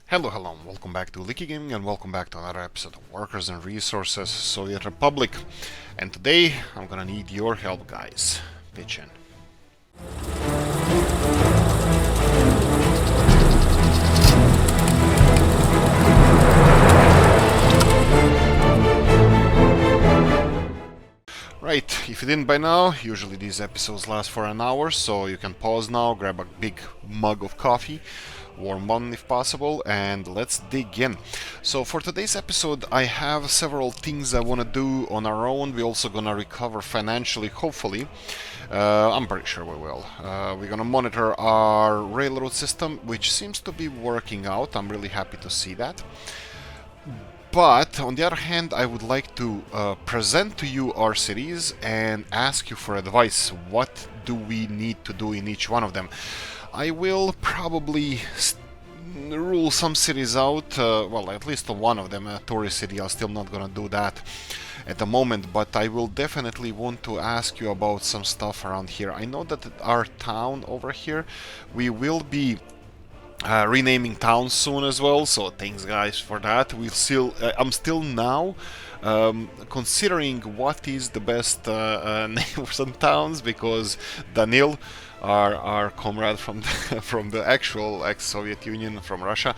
Hello, welcome back to Oolykee Gaming and welcome back to another episode of Workers and Resources Soviet Republic. And today I'm gonna need your help, guys. Pitch in. Right, if you didn't by now, usually these episodes last for an hour, so you can pause now, grab a big mug of coffee, warm one if possible, and let's dig in. So for today's episode, I have several things I want to do on our own. We're also gonna recover financially, hopefully. I'm pretty sure we will. We're gonna monitor our railroad system, which seems to be working out. I'm really happy to see that. But on the other hand, I would like to present to you our cities and ask you for advice. What do we need to do in each one of them? I will probably rule some cities out, well, at least one of them, a tourist city. I'm still not gonna do that at the moment, but I will definitely want to ask you about some stuff around here. I know that our town over here, we will be renaming towns soon as well, so thanks guys for that. I'm still now considering what is the best name for some towns, because Danil, our comrade from from the actual ex-Soviet Union, from Russia,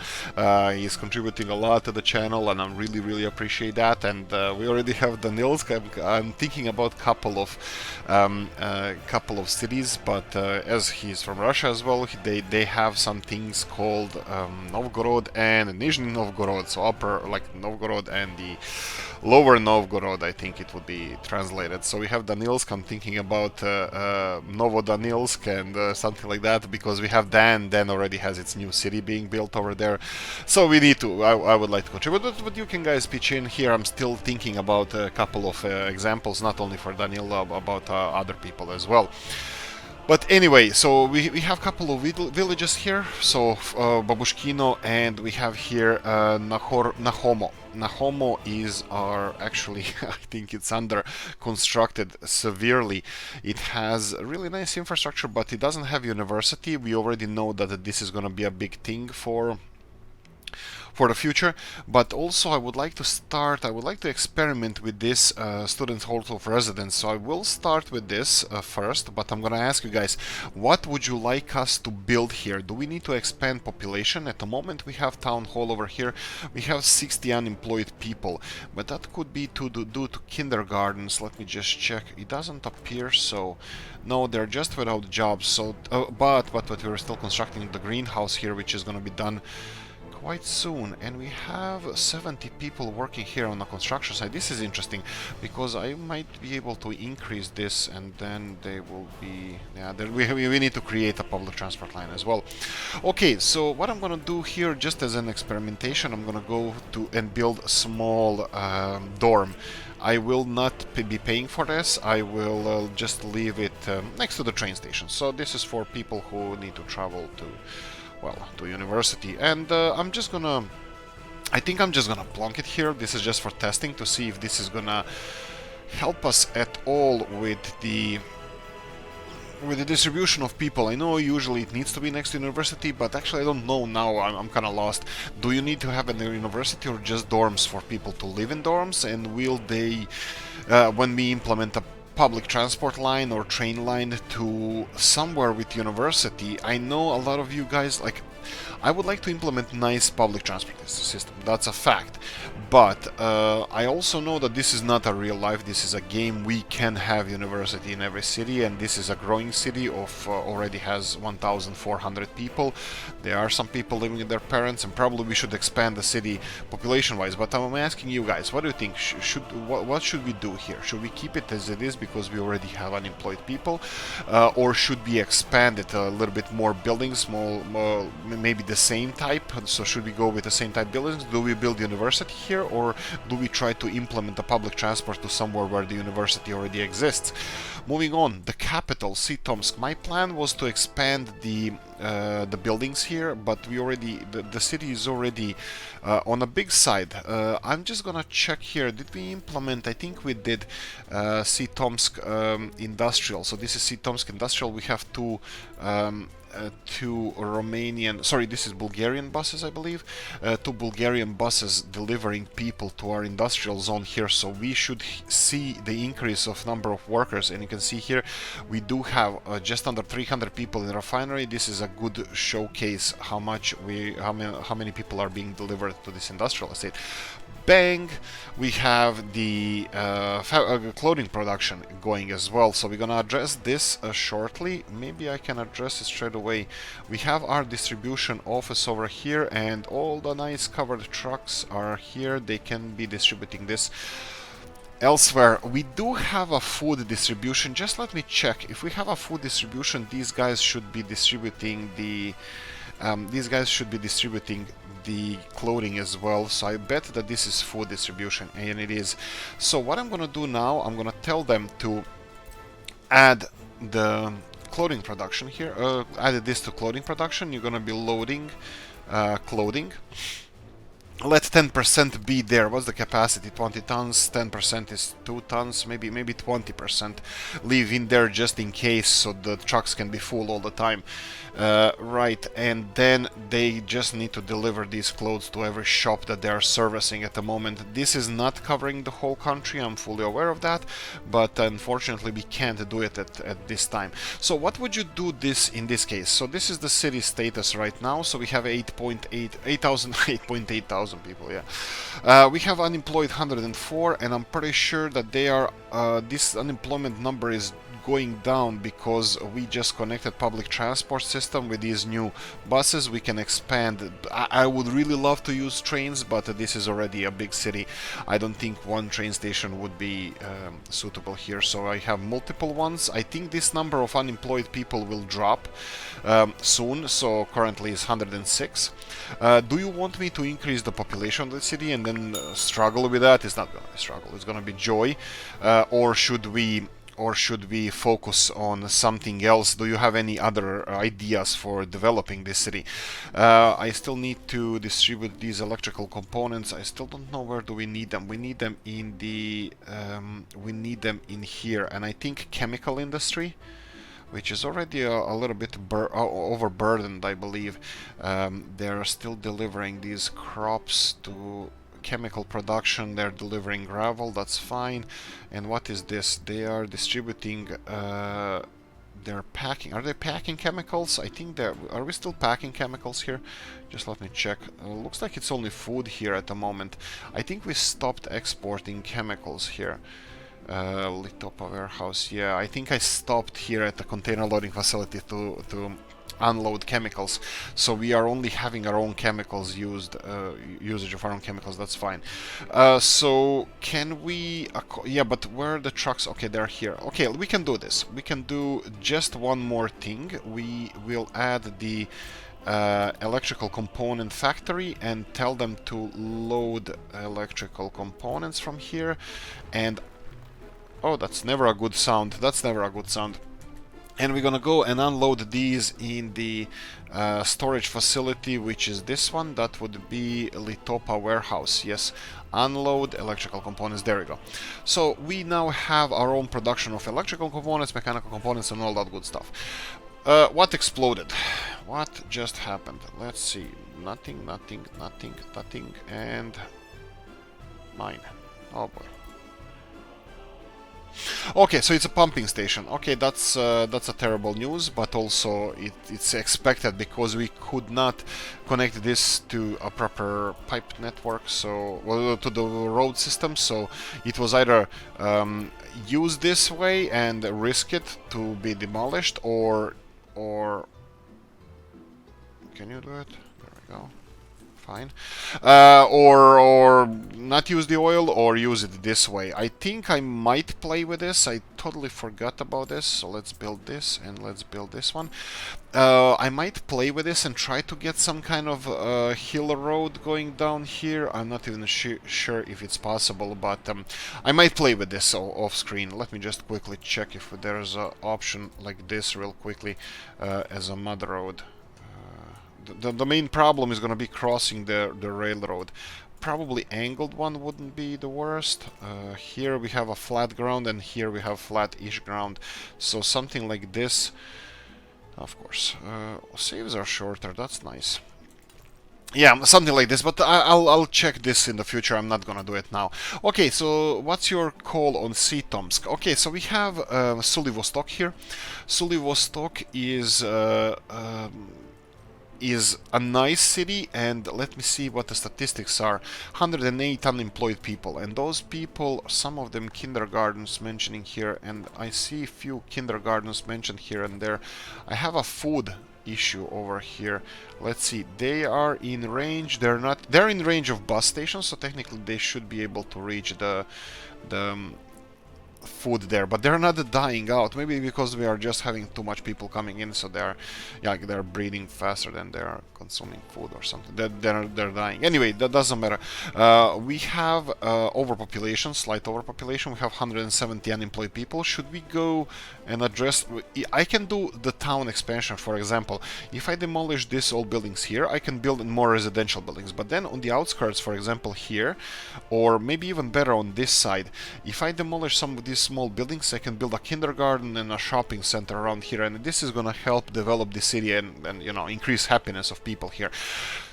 is contributing a lot to the channel, and I really appreciate that. And we already have Danilsk. I'm thinking about couple of cities, but as he's from Russia as well, they have some things called Novgorod and Nizhny Novgorod, so upper like Novgorod and the lower Novgorod, I think it would be translated. So we have Danilsk. I'm thinking about Novodanilsk and something like that, because we have Dan already has its new city being built over there. So we need to, I would like to contribute, but you can guys pitch in here. I'm still thinking about a couple of examples, not only for Danil, about other people as well. But anyway, so we have a couple of villages here, so Abushkino, and we have here Nahomo. Nahomo is our, actually, I think it's under constructed severely. It has really nice infrastructure, but it doesn't have university. We already know that this is going to be a big thing for the future, but also I would like to experiment with this student hall of residence. So I will start with this first, but I'm gonna ask you guys, what would you like us to build here? Do we need to expand population? At the moment we have town hall over here, we have 60 unemployed people, but that could be to do to kindergartens. Let me just check. It doesn't appear so. No, they're just without jobs. So but we're still constructing the greenhouse here, which is gonna be done quite soon, and we have 70 people working here on the construction site. This is interesting, because I might be able to increase this, and then they will be, yeah, we need to create a public transport line as well. Okay, so what I'm gonna do here, just as an experimentation, I'm gonna go to and build a small dorm. I will not be paying for this. I will just leave it next to the train station. So this is for people who need to travel to university, and I think I'm just gonna plonk it here. This is just for testing to see if this is gonna help us at all with the distribution of people. I know usually it needs to be next to university, but actually I don't know now. I'm kind of lost. Do you need to have a university or just dorms for people to live in dorms? And will they, when we implement a public transport line or train line to somewhere with university, I know a lot of you guys, like, I would like to implement nice public transport system, that's a fact, but I also know that this is not a real life, this is a game. We can have university in every city, and this is a growing city of already has 1,400 people. There are some people living with their parents, and probably we should expand the city population wise. But I'm asking you guys, what do you think? What should we do here? Should we keep it as it is because we already have unemployed people, or should we expand it a little bit more, buildings, more, maybe the same type? So should we go with the same type buildings? Do we build university here, or do we try to implement the public transport to somewhere where the university already exists? Moving on, the capital, Sitoms. My plan was to expand the the buildings here, but we already the city is already on a big side. I'm just gonna check here. Did we implement? I think we did Sitoms Industrial. So this is Sitoms Industrial. We have two Romanian, sorry, this is Bulgarian buses, I believe. Two Bulgarian buses delivering people to our industrial zone here, so we should see the increase of number of workers. And you can see here we do have just under 300 people in the refinery. This is a good showcase how many people are being delivered to this industrial estate. Bang, we have the clothing production going as well, so we're gonna address this shortly. Maybe I can address it straight away. We have our distribution office over here, and all the nice covered trucks are here. They can be distributing this elsewhere. We do have a food distribution. Just let me check. If we have a food distribution, these guys should be distributing the clothing as well, so I bet that this is food distribution, and it is. So what I'm gonna do now, I'm gonna tell them to add the clothing production here. Add this to clothing production. You're gonna be loading clothing. Let 10% be there. What's the capacity? 20 tons. 10% is 2 tons. Maybe 20%. Leave in there just in case, so the trucks can be full all the time. Right, and then they just need to deliver these clothes to every shop that they are servicing at the moment. This is not covering the whole country. I'm fully aware of that, but unfortunately we can't do it at this time. So what would you do in this case? So this is the city status right now. So we have 8,800 people, yeah. We have unemployed 104, and I'm pretty sure that they are this unemployment number is going down because we just connected public transport system with these new buses. We can expand. I would really love to use trains, but this is already a big city. I don't think one train station would be suitable here, so I have multiple ones. I think this number of unemployed people will drop soon, so currently is 106. Do you want me to increase the population of the city and then struggle with that? It's not gonna be struggle, it's gonna be joy. Or should we focus on something else? Do you have any other ideas for developing this city? I still need to distribute these electrical components. I still don't know where do we need them. We need them in the we need them in here, and I think chemical industry, which is already a little bit overburdened, I believe. They're still delivering these crops to chemical production. They're delivering gravel, that's fine. And what is this? They are distributing they're packing. Are they packing chemicals? I think they're. Are we still packing chemicals here? Just let me check. Looks like it's only food here at the moment. I think we stopped exporting chemicals here. Litopa warehouse. Yeah, I think I stopped here at the container loading facility to unload chemicals, so we are only having our own chemicals used, usage of our own chemicals. That's fine. So can we yeah, but where are the trucks? Okay, they're here. Okay, we can do this. We can do just one more thing. We will add the electrical component factory and tell them to load electrical components from here. And oh, that's never a good sound. That's never a good sound. And we're gonna go and unload these in the storage facility, which is this one. That would be Litopa warehouse. Yes, unload electrical components. There we go. So we now have our own production of electrical components, mechanical components, and all that good stuff. What exploded? What just happened? Let's see. Nothing, nothing, nothing, nothing, and mine. Oh boy. Okay, so it's a pumping station. Okay, that's a terrible news, but also it's expected because we could not connect this to a proper pipe network, so well, to the road system. So it was either use this way and risk it to be demolished, or can you do it? There we go. Fine. Or not use the oil, or use it this way. I think I might play with this. I totally forgot about this. So let's build this, and let's build this one. I might play with this and try to get some kind of hill road going down here. I'm not even sure if it's possible, but I might play with this off screen. Let me just quickly check if there's an option like this real quickly as a mud road. the main problem is gonna be crossing the railroad. Probably angled one wouldn't be the worst. Here we have a flat ground, and here we have flat-ish ground. So something like this, of course. Saves are shorter. That's nice. Yeah, something like this, but I'll check this in the future. I'm not gonna do it now. Okay, so what's your call on Sitoms? Okay, so we have Sulivostok here. Sulivostok is a nice city, and let me see what the statistics are. 108 unemployed people, and those people, some of them kindergartens mentioning here, and I see a few kindergartens mentioned here and there. I have a food issue over here. Let's see, they are in range. They're in range of bus stations, so technically they should be able to reach the food there, but they're not dying out. Maybe because we are just having too much people coming in, so they're breeding faster than they are consuming food or something. They're dying. Anyway, that doesn't matter. We have overpopulation, slight overpopulation. We have 170 unemployed people. Should we go and address? I can do the town expansion, for example. If I demolish these old buildings here, I can build more residential buildings. But then on the outskirts, for example, here, or maybe even better on this side, if I demolish some of these small buildings, I can build a kindergarten and a shopping center around here, and this is gonna help develop the city and you know, increase happiness of people here.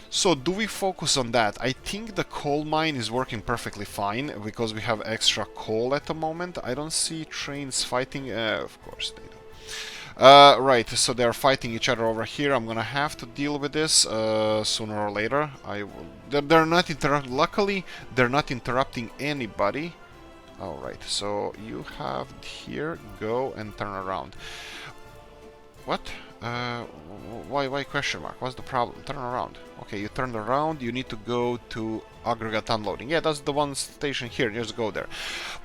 So do we focus on that? I think the coal mine is working perfectly fine because we have extra coal at the moment. I don't see trains fighting. Of course they do. Right, so they're fighting each other over here. I'm gonna have to deal with this sooner or later. They're not luckily, they're not interrupting anybody. Alright, so you have here, go and turn around. What? Why question mark? What's the problem? Turn around. Okay, you turned around, you need to go to aggregate unloading. Yeah, that's the one station here, just go there.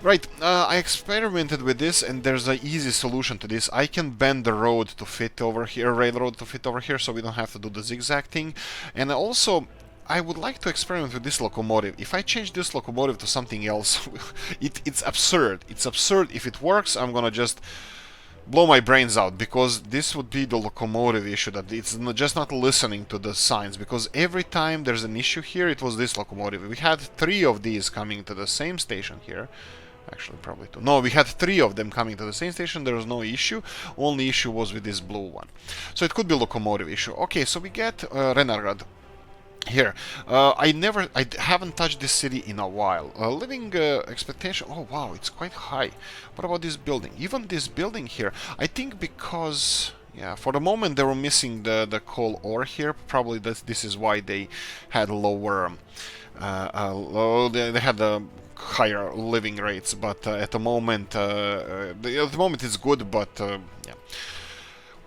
Right, I experimented with this, and there's an easy solution to this. I can bend the road to fit over here, railroad to fit over here, so we don't have to do the zigzag thing. And also, I would like to experiment with this locomotive. If I change this locomotive to something else, it's absurd. It's absurd. If it works, I'm gonna just blow my brains out, because this would be the locomotive issue, that it's just not listening to the signs, because every time there's an issue here, it was this locomotive. We had 3 of these coming to the same station here. Actually, probably 2. No, we had 3 of them coming to the same station. There was no issue. Only issue was with this blue one. So it could be locomotive issue. Okay, so we get Renargrad. Here, I haven't touched this city in a while. Living expectation, oh wow, it's quite high. What about this building? Even this building here, I think because, yeah, for the moment they were missing the coal ore here. Probably this is why they had lower, they had higher living rates. But at the moment, it's good. But yeah.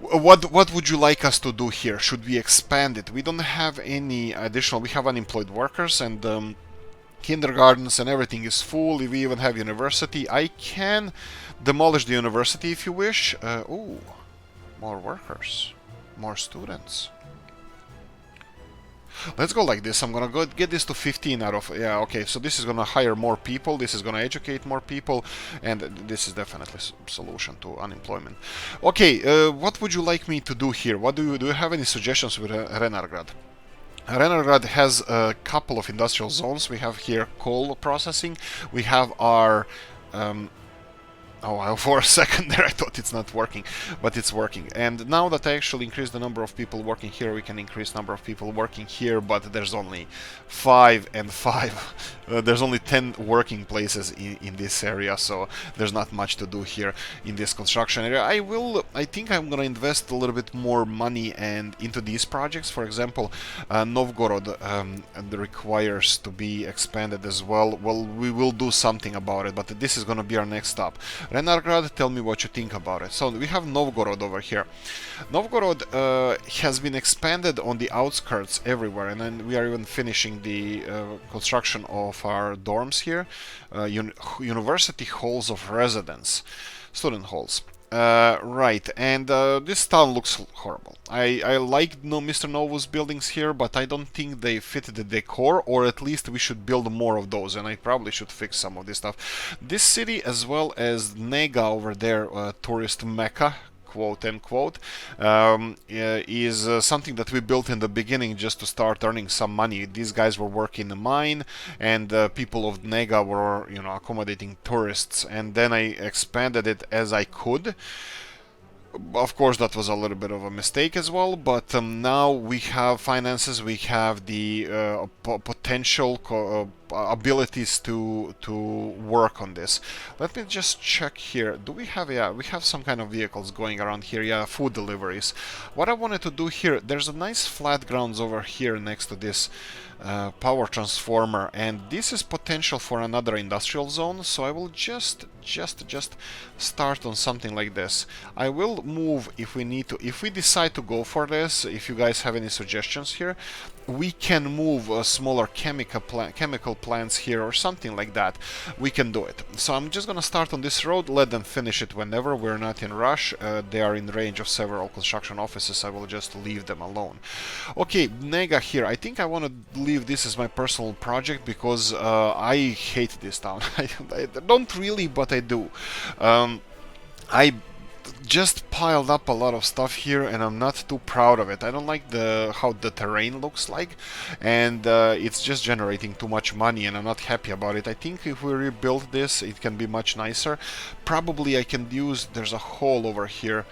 What would you like us to do here? Should we expand it? We don't have any additional. We have unemployed workers, and kindergartens and everything is full. We even have university. I can demolish the university if you wish. Oh, more workers, more students. Let's go like this. I'm gonna go get this to 15 out of... Yeah, okay, so this is gonna hire more people, this is gonna educate more people, and this is definitely a solution to unemployment. Okay, what would you like me to do here? Do you have any suggestions with Renargrad? Renargrad has a couple of industrial zones. We have here coal processing, we have our... oh, for a second there I thought it's not working, but it's working. And now that I actually increase the number of people working here, we can increase number of people working here, but there's only 5 and 5. There's only 10 working places in this area, so there's not much to do here in this construction area. I think I'm gonna invest a little bit more money and into these projects. For example, Novgorod requires to be expanded as well. Well, we will do something about it, but this is gonna be our next stop. Renargrad, tell me what you think about it. So we have Novgorod over here. Novgorod has been expanded on the outskirts everywhere, and then we are even finishing the construction of our dorms here, university halls of residence, student halls. Right, and this town looks horrible. I like Mr. Novo's buildings here, but I don't think they fit the decor, or at least we should build more of those, and I probably should fix some of this stuff. This city, as well as Nega over there, tourist mecca, quote unquote, is something that we built in the beginning just to start earning some money. These guys were working in a mine, and people of Nega were, you know, accommodating tourists, and then I expanded it as I could. Of course, that was a little bit of a mistake as well, but now we have finances, we have the potential abilities to work on this. Let me just check here. Do we have, yeah, we have some kind of vehicles going around here, yeah, food deliveries. What I wanted to do here, there's a nice flat grounds over here next to this power transformer, and this is potential for another industrial zone, so I will just start on something like this. I will move if we need to. If we decide to go for this, if you guys have any suggestions here, we can move smaller chemical plants here or something like that. We can do it. So I'm just gonna start on this road, let them finish it whenever. We're not in rush. They are in range of several construction offices. I will just leave them alone. Okay, Nega here. I think I want to leave this as my personal project because I hate this town. I don't really, but I do. I just piled up a lot of stuff here, and I'm not too proud of it. I don't like how the terrain looks like, and it's just generating too much money, and I'm not happy about it. I think if we rebuild this, it can be much nicer. Probably I can use, there's a hole over here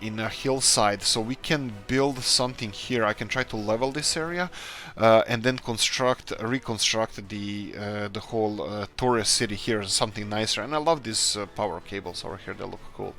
in a hillside, so we can build something here. I can try to level this area and then reconstruct the whole tourist city here, something nicer. And I love these power cables over here, they look cool.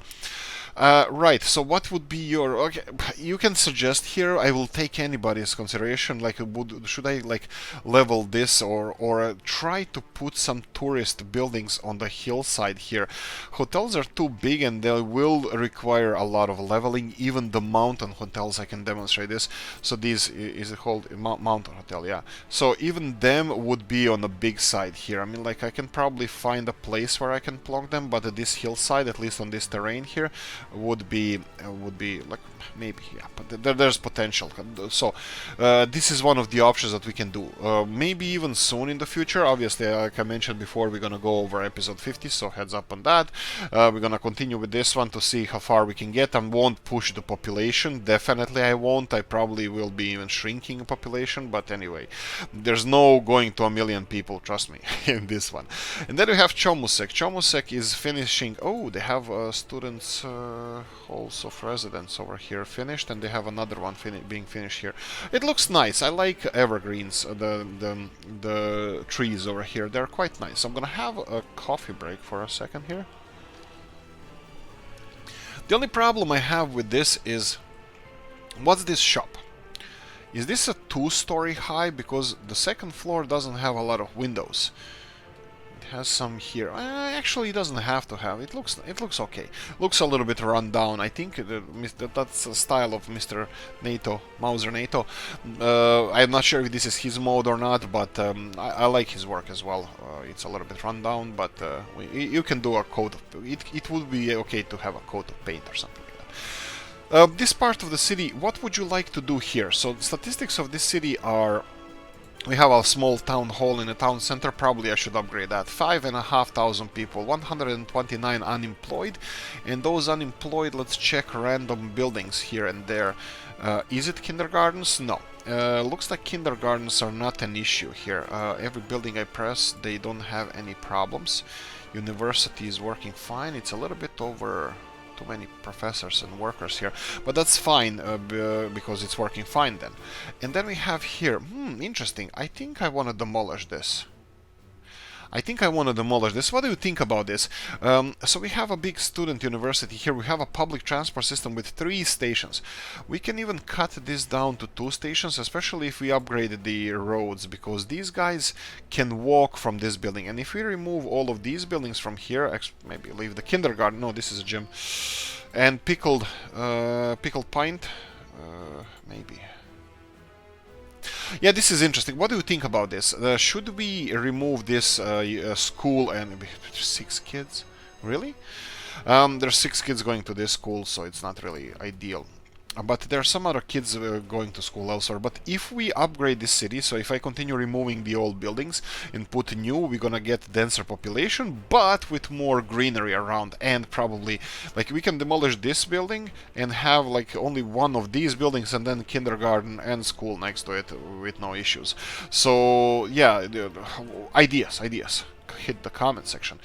Right, so what would be your... Okay, you can suggest here, I will take anybody's consideration, like should I like level this or try to put some tourist buildings on the hillside here. Hotels are too big and they will require a lot of leveling, even the mountain hotels. I can demonstrate this. So this is called mountain hotel, yeah. So even them would be on the big side here. I mean, like I can probably find a place where I can plug them, but at this hillside, at least on this terrain here, would be like maybe, yeah, but there's potential. So this is one of the options that we can do. Maybe even soon in the future. Obviously, like I mentioned before, we're gonna go over episode 50, so heads up on that. We're gonna continue with this one to see how far we can get. I won't push the population. Definitely I won't. I probably will be even shrinking population, but anyway, there's no going to 1 million people, trust me, in this one. And then we have Chomoseki. Chomoseki is finishing. Oh, they have students halls of residence over here finished, and they have another one being finished here. It looks nice. I like evergreens, the trees over here. They're quite nice. I'm gonna have a coffee break for a second here. The only problem I have with this is, what's this shop? Is this a 2-story high? Because the second floor doesn't have a lot of windows. Has some here. Actually, it doesn't have to have. It looks okay. Looks a little bit run down. I think that's the style of Mr. NATO, Mauser NATO. I'm not sure if this is his mode or not, but I like his work as well. It's a little bit run down, but you can do a coat of it would be okay to have a coat of paint or something like that. This part of the city, what would you like to do here? So the statistics of this city are: we have a small town hall in the town center. Probably I should upgrade that. 5,500 people, 129 unemployed, and those unemployed, let's check random buildings here and there. Is it kindergartens? No. Looks like kindergartens are not an issue here. Every building I press, they don't have any problems. University is working fine. It's a little bit over too many professors and workers here, but that's fine because it's working fine then. And then we have here, interesting. I think I want to demolish this. What do you think about this? So we have a big student university here. We have a public transport system with 3 stations. We can even cut this down to 2 stations, especially if we upgrade the roads, because these guys can walk from this building. And if we remove all of these buildings from here, maybe leave the kindergarten. No, this is a gym. And pickled pint, maybe. Yeah, this is interesting. What do you think about this? Should we remove this school and 6 kids? Really? There's 6 kids going to this school, so it's not really ideal. but there are some other kids going to school elsewhere. But if we upgrade this city, so if I continue removing the old buildings and put new, we're gonna get denser population, but with more greenery around, and probably like we can demolish this building and have like only one of these buildings and then kindergarten and school next to it with no issues. So yeah, ideas, hit the comment section.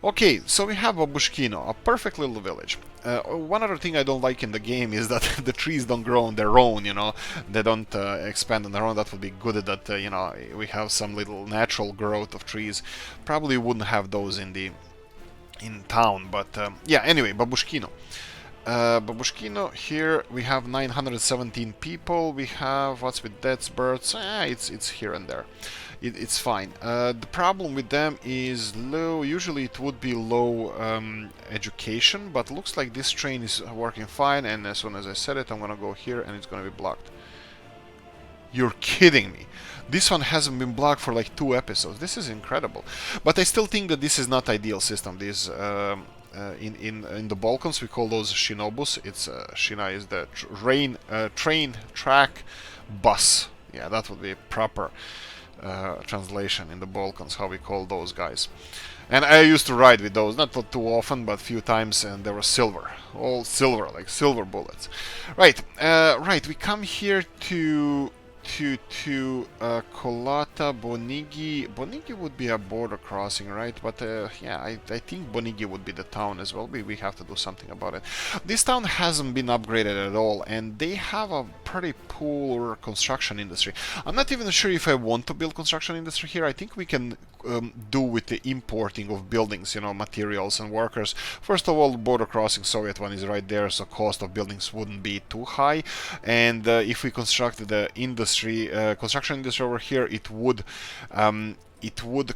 Okay, so we have Abushkino, a perfect little village. One other thing I don't like in the game is that the trees don't grow on their own, you know, they don't expand on their own. That would be good that, you know, we have some little natural growth of trees. Probably wouldn't have those in town, but yeah, anyway, Babushkino. Babushkino, here we have 917 people. We have, what's with deaths, births? It's here and there. It's fine. The problem with them is low. Usually it would be low education, but looks like this train is working fine. And as soon as I said it, I'm gonna go here and it's gonna be blocked. You're kidding me. This one hasn't been blocked for like 2 episodes. This is incredible. But I still think that this is not ideal system. This in the Balkans we call those shinobus. It's shina is the train track bus. Yeah, that would be a proper translation in the Balkans, how we call those guys. And I used to ride with those, not too often, but a few times, and they were silver, all silver, like silver bullets. Right, we come here to Kolata, Bonigi. Bonigi would be a border crossing, right? But yeah, I think Bonigi would be the town as well. We have to do something about it. This town hasn't been upgraded at all, and they have a pretty poor construction industry. I'm not even sure if I want to build construction industry here. I think we can do with the importing of buildings, you know, materials and workers. First of all, border crossing Soviet one is right there, so cost of buildings wouldn't be too high. And if we constructed the industry, construction industry over here, it would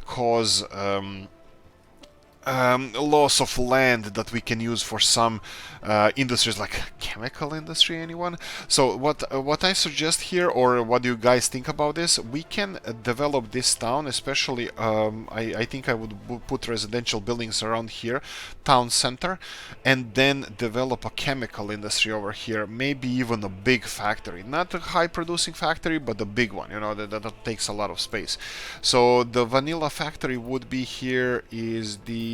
cause loss of land that we can use for some industries, like chemical industry. Anyone? So what I suggest here, or what do you guys think about this? We can develop this town, especially I think I would put residential buildings around here, town center, and then develop a chemical industry over here, maybe even a big factory, not a high producing factory, but a big one, you know, that takes a lot of space. So the vanilla factory would be here, is the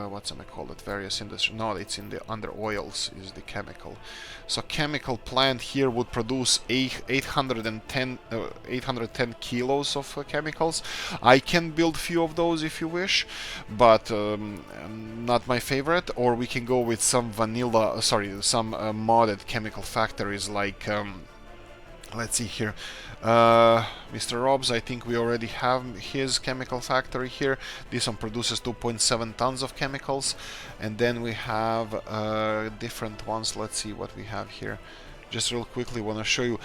what's I call it, various industry, no, it's in the under oils is the chemical. So chemical plant here would produce 810 kilos of chemicals. I can build few of those if you wish, but not my favorite. Or we can go with some vanilla, some modded chemical factories, like let's see here, Mr. Robs, I think we already have his chemical factory here. This one produces 2.7 tons of chemicals. And then we have different ones. Let's see what we have here. Just real quickly want to show you.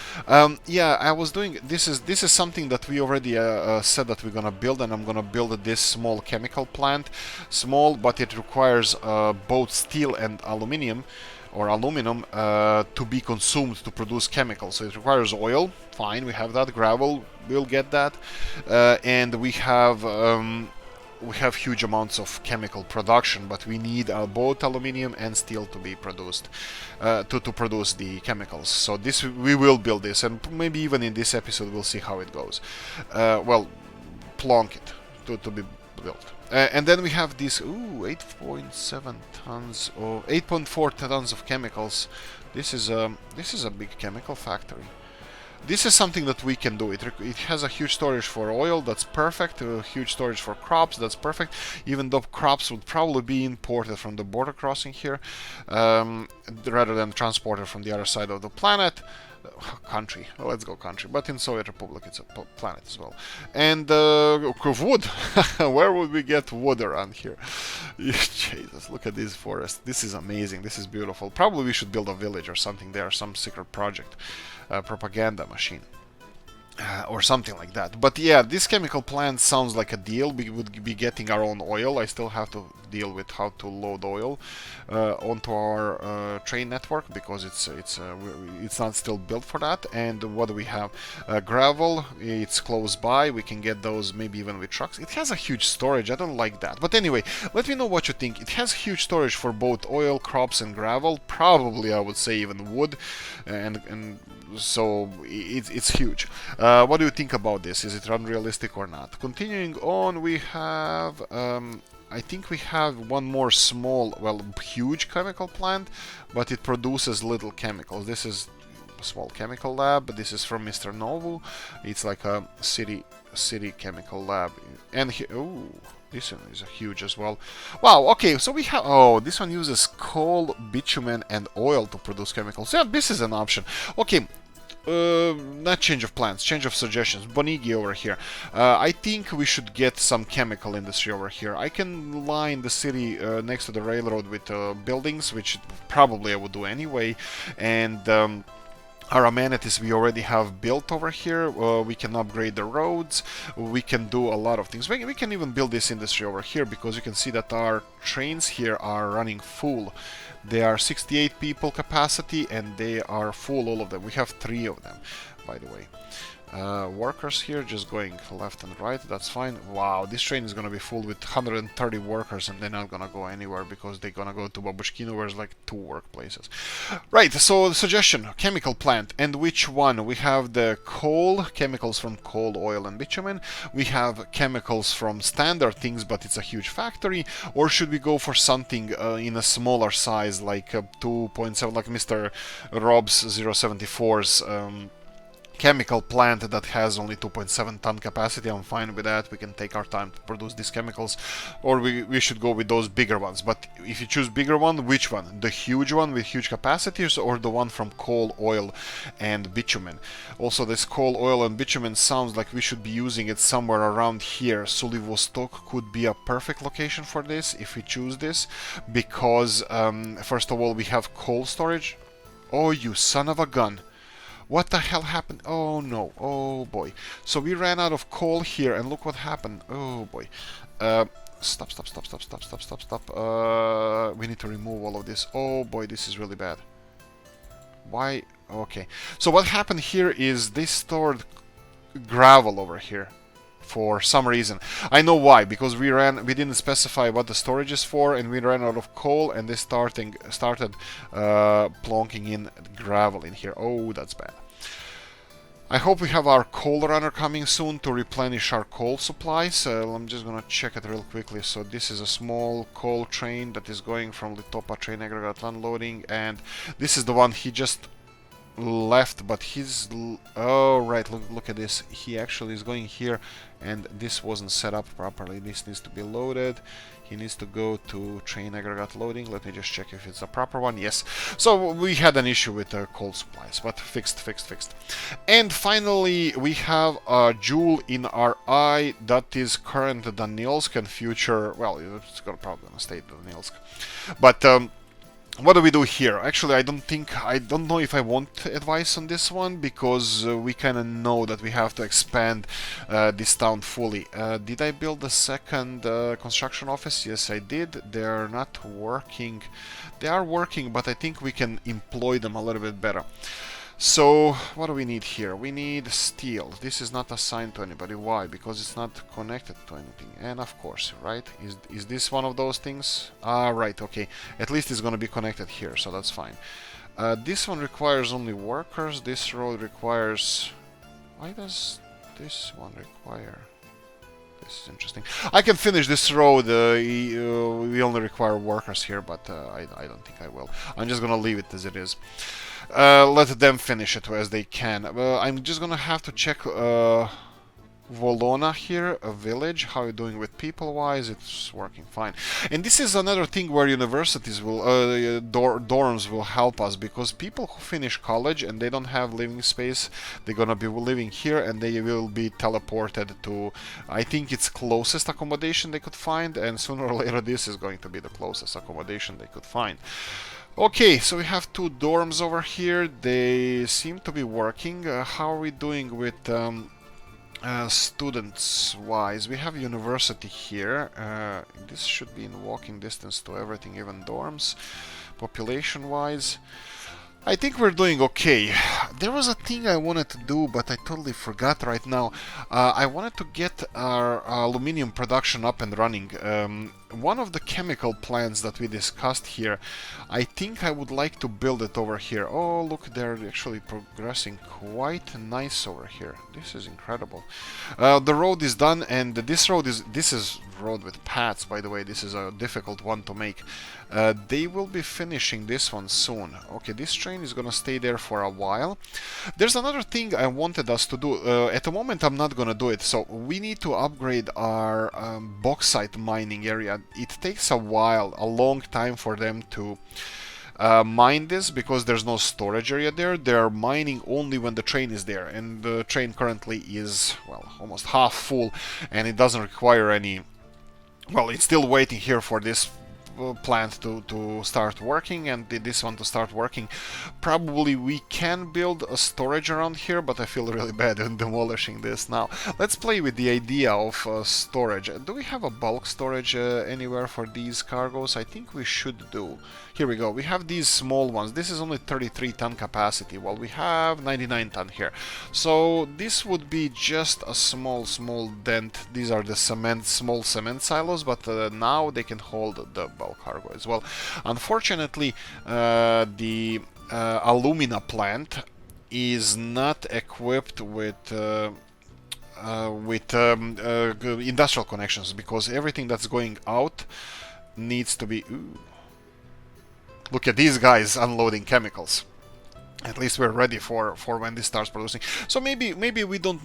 Yeah, I was doing, this is something that we already said that we're gonna build, and I'm gonna build this small chemical plant. Small, but it requires both steel and aluminium, or aluminum, to be consumed to produce chemicals. So it requires oil, fine, we have that. Gravel, we'll get that. And we have huge amounts of chemical production, but we need both aluminium and steel to be produced, to produce the chemicals. So this, we will build this, and maybe even in this episode we'll see how it goes. Well, plonk it to be built. And then we have this 8.7 tons or 8.4 tons of chemicals. This is a big chemical factory. This is something that we can do. It has a huge storage for oil, that's perfect. A huge storage for crops, that's perfect. Even though crops would probably be imported from the border crossing here, rather than transported from the other side of the planet. Country, well, let's go country, but in Soviet Republic it's a planet as well. And wood. Where would we get wood around here? Jesus, look at this forest. This is amazing, this is beautiful. Probably we should build a village or something there, some secret project, propaganda machine. Or something like that. But yeah, this chemical plant sounds like a deal. We would be getting our own oil. I still have to deal with how to load oil onto our train network, because it's not still built for that. And what do we have? Gravel, it's close by, we can get those maybe even with trucks. It has a huge storage, I don't like that. But anyway, let me know what you think. It has huge storage for both oil, crops and gravel, probably I would say even wood, and so it's huge. What do you think about this? Is it unrealistic or not? Continuing on, we have I think we have one more small, well, huge chemical plant, but it produces little chemicals. This is a small chemical lab. This is from Mr. Novu. It's like a city chemical lab. And oh, this one is huge as well. Wow, okay, so we have... Oh, this one uses coal, bitumen, and oil to produce chemicals. Yeah, this is an option. Okay, not change of plans, change of suggestions. Bonigi over here. I think we should get some chemical industry over here. I can line the city next to the railroad with buildings, which probably I would do anyway. And our amenities we already have built over here. We can upgrade the roads. We can do a lot of things. We can even build this industry over here, because you can see that our trains here are running full. They are 68 people capacity and they are full, all of them. We have 3 of them, by the way. Workers here just going left and right, that's fine. Wow, this train is gonna be full with 130 workers, and they're not gonna go anywhere because they're gonna go to Abushkino, where there's like 2 workplaces. Right, so suggestion, chemical plant. And which one? We have the coal, chemicals from coal, oil and bitumen. We have chemicals from standard things, but it's a huge factory. Or should we go for something in a smaller size, like 2.7, like Mr. Rob's 074's chemical plant that has only 2.7 ton capacity? I'm fine with that. We can take our time to produce these chemicals, or we should go with those bigger ones. But if you choose bigger one, which one? The huge one with huge capacities, or the one from coal, oil and bitumen? Also, this coal, oil and bitumen sounds like we should be using it somewhere around here. Sulivostok could be a perfect location for this if we choose this, because first of all, we have coal storage. Oh, you son of a gun. What the hell happened? Oh no, oh boy. So we ran out of coal here, and look what happened. Oh boy. Stop. We need to remove all of this. Oh boy, this is really bad. Why? Okay. So what happened here is they stored gravel over here for some reason. I know why, because we didn't specify what the storage is for, and we ran out of coal, and they started plonking in gravel in here. Oh, that's bad. I hope we have our coal runner coming soon to replenish our coal supplies. I'm just gonna check it real quickly. So this is a small coal train that is going from Litopa train aggregate unloading, and this is the one he just left, but he's... oh right, look at this. He actually is going here, and this wasn't set up properly. This needs to be loaded. He needs to go to train aggregate loading. Let me just check if it's a proper one. Yes. So we had an issue with the coal supplies, but fixed. And finally, we have a jewel in our eye that is current Danilsk and future... well, it's probably gonna stay Danilsk. But what do we do here? Actually, I don't know if I want advice on this one, because we kind of know that we have to expand this town fully. Did I build a second construction office? Yes, I did. They're not working. They are working, but I think we can employ them a little bit better. So, what do we need here? We need steel. This is not assigned to anybody. Why? Because it's not connected to anything. And of course, right? Is this one of those things? Ah, right, okay. At least it's gonna be connected here, so that's fine. This one requires only workers. This road requires... why does this one require... this is interesting. I can finish this road. We only require workers here, but I don't think I will. I'm just gonna leave it as it is. Let them finish it as they can. I'm just gonna have to check Volona here, a village. How are you doing with people-wise? It's working fine. And this is another thing where universities will, dorms will help us, because people who finish college and they don't have living space, they're gonna be living here, and they will be teleported to, I think it's closest accommodation they could find, and sooner or later this is going to be the closest accommodation they could find. Okay, so we have 2 dorms over here. They seem to be working. How are we doing with Students-wise, we have university here. This should be in walking distance to everything, even dorms. Population-wise, I think we're doing okay. There was a thing I wanted to do, but I totally forgot right now. I wanted to get our aluminium production up and running. One of the chemical plants that we discussed here, I think I would like to build it over here. Oh, look, they're actually progressing quite nice over here. This is incredible. The road is done, and this is road with paths, by the way. This is a difficult one to make. They will be finishing this one soon. Okay, this train is gonna stay there for a while. There's another thing I wanted us to do. At the moment, I'm not gonna do it. So we need to upgrade our bauxite mining area. It takes a while, a long time for them to mine this because there's no storage area there. They're mining only when the train is there, and the train currently is, well, almost half full, and it doesn't require any. Well, it's still waiting here for this plant to start working and this one to start working. Probably we can build a storage around here, but I feel really bad in demolishing this now. Let's play with the idea of storage. Do we have a bulk storage anywhere for these cargoes? I think we should do. Here we go. We have these small ones. This is only 33 ton capacity, while we have 99 ton here. So this would be just a small dent. These are the small cement silos, but now they can hold the bulk cargo as well. Unfortunately, the alumina plant is not equipped with industrial connections, because everything that's going out needs to be... Ooh. Look at these guys unloading chemicals. At least we're ready for when this starts producing. So maybe we don't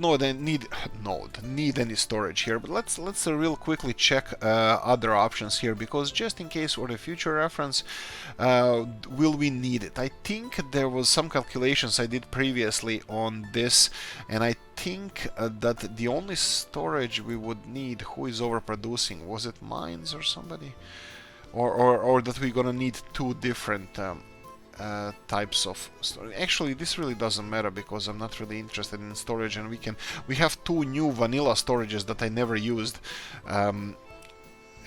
need any storage here, but let's real quickly check other options here, because just in case for the future reference, will we need it? I think there was some calculations I did previously on this, and I think that the only storage we would need, who is overproducing? Was it mines or somebody? Or that we're gonna need two different types of storage. Actually, this really doesn't matter because I'm not really interested in storage, and we have two new vanilla storages that I never used,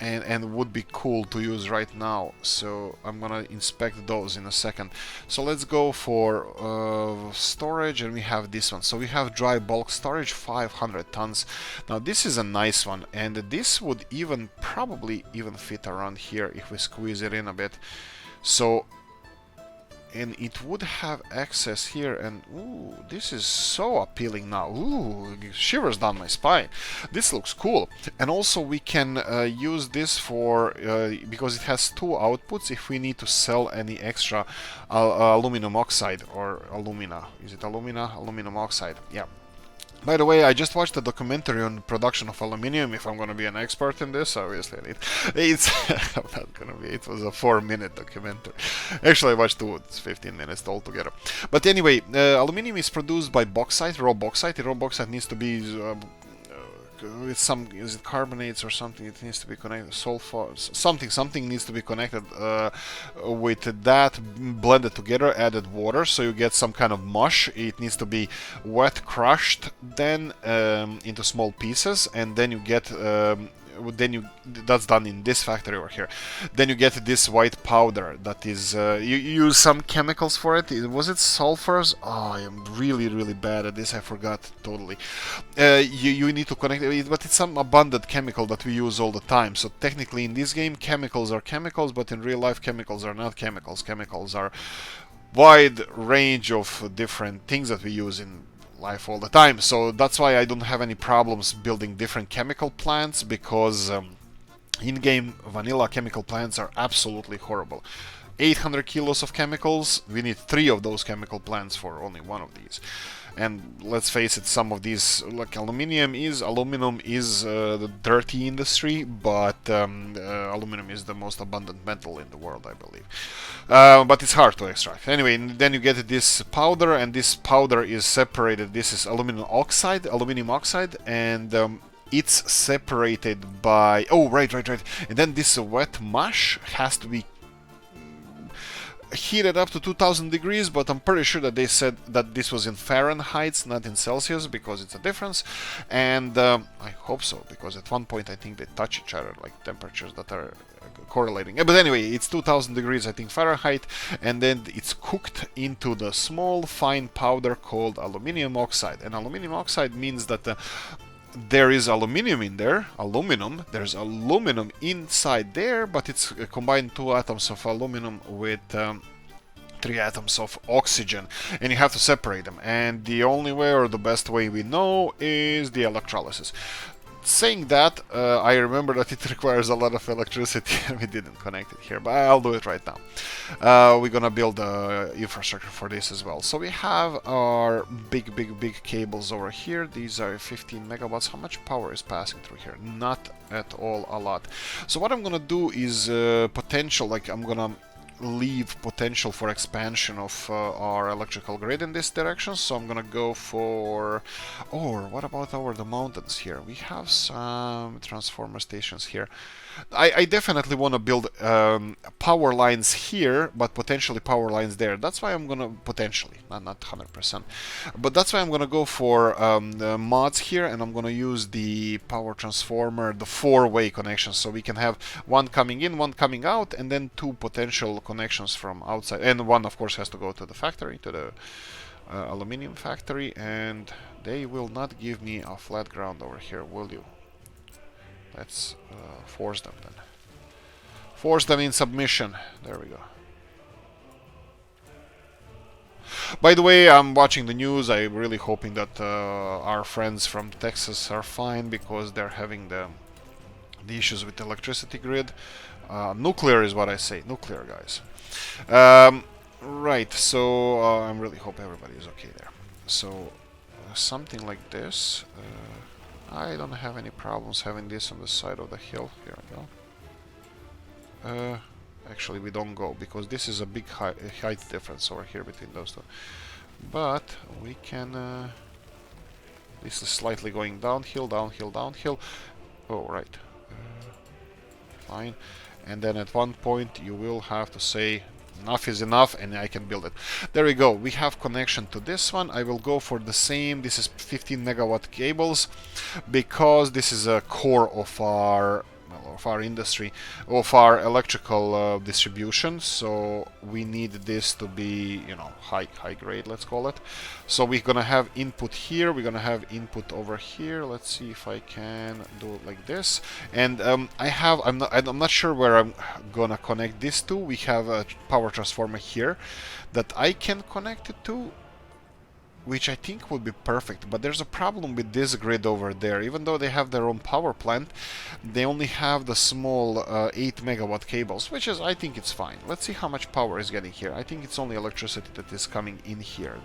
and would be cool to use right now. So I'm gonna inspect those in a second. So let's go for storage, and we have this one. So we have dry bulk storage, 500 tons. Now this is a nice one, and this would probably even fit around here if we squeeze it in a bit. So, and it would have access here, and ooh, this is so appealing now. Ooh, shivers down my spine. This looks cool. And also we can use this for, because it has two outputs, if we need to sell any extra aluminum oxide or alumina. Is it alumina? Aluminum oxide, yeah. By the way, I just watched a documentary on production of aluminium. If I'm going to be an expert in this, obviously I need. It's I'm not going to be. It was a 4-minute documentary. Actually, I watched two. It's 15 minutes altogether. But anyway, aluminium is produced by bauxite, raw bauxite. The raw bauxite needs to be with some, is it carbonates or something? It needs to be connected, sulfur, something needs to be connected with that, blended together, added water, so you get some kind of mush. It needs to be wet, crushed, then into small pieces, and then you get that's done in this factory over here. Then you get this white powder that is you use some chemicals for it. Was it sulfurs? Oh, I am really bad at this. I forgot totally. You need to connect it, but it's some abundant chemical that we use all the time. So technically in this game chemicals are chemicals, but in real life chemicals are not chemicals. Chemicals are wide range of different things that we use in life all the time. So that's why I don't have any problems building different chemical plants, because in-game vanilla chemical plants are absolutely horrible. 800 kilos of chemicals, we need 3 of those chemical plants for only one of these. And let's face it, some of these, like aluminum is the dirty industry, but aluminum is the most abundant metal in the world, I believe. But it's hard to extract. Anyway, then you get this powder, and this powder is separated. This is aluminum oxide, and it's separated by... Oh, right. And then this wet mush has to be heat it up to 2000 degrees, but I'm pretty sure that they said that this was in Fahrenheit, not in Celsius, because it's a difference. And I hope so, because at one point I think they touch each other, like temperatures that are correlating. But anyway, it's 2000 degrees, I think, Fahrenheit, and then it's cooked into the small fine powder called aluminium oxide. And aluminium oxide means that there is aluminum in there, there's aluminum inside there, but it's combined 2 atoms of aluminum with 3 atoms of oxygen, and you have to separate them. And the only way, or the best way we know, is the electrolysis. Saying that, I remember that it requires a lot of electricity and we didn't connect it here, but I'll do it right now. We're gonna build infrastructure for this as well. So we have our big cables over here. These are 15 megawatts. How much power is passing through here? Not at all a lot. So what I'm gonna do is potential, like I'm gonna leave potential for expansion of our electrical grid in this direction. So I'm gonna go for, or what about over the mountains here? We have some transformer stations here. I definitely want to build power lines here, but potentially power lines there. That's why I'm gonna potentially, not 100%, but that's why I'm gonna go for the mods here, and I'm gonna use the power transformer, the 4-way connections, so we can have one coming in, one coming out, and then 2 potential connections from outside, and one of course has to go to the factory, to the Aluminium Factory, and they will not give me a flat ground over here, will you? Let's force them then. Force them in submission. There we go. By the way, I'm watching the news. I'm really hoping that our friends from Texas are fine, because they're having the issues with the electricity grid. Nuclear is what I say. Nuclear, guys. Right, so I really hope everybody is okay there. So something like this. I don't have any problems having this on the side of the hill. Here we go. Actually, we don't go, because this is a big height difference over here between those two. But we can... this is slightly going downhill, downhill, downhill. Oh, right. Fine. And then at one point you will have to say enough is enough, and I can build it. There we go. We have connection to this one. I will go for the same. This is 15 megawatt cables, because this is a core of our industry, of our electrical distribution. So we need this to be, you know, high grade, let's call it. So we're gonna have input here, we're gonna have input over here. Let's see if I can do it like this. And I'm not sure where I'm gonna connect this to. We have a power transformer here that I can connect it to, which I think would be perfect. But there's a problem with this grid over there. Even though they have their own power plant, they only have the small 8 megawatt cables, which is, I think it's fine. Let's see how much power is getting here. I think it's only electricity that is coming in here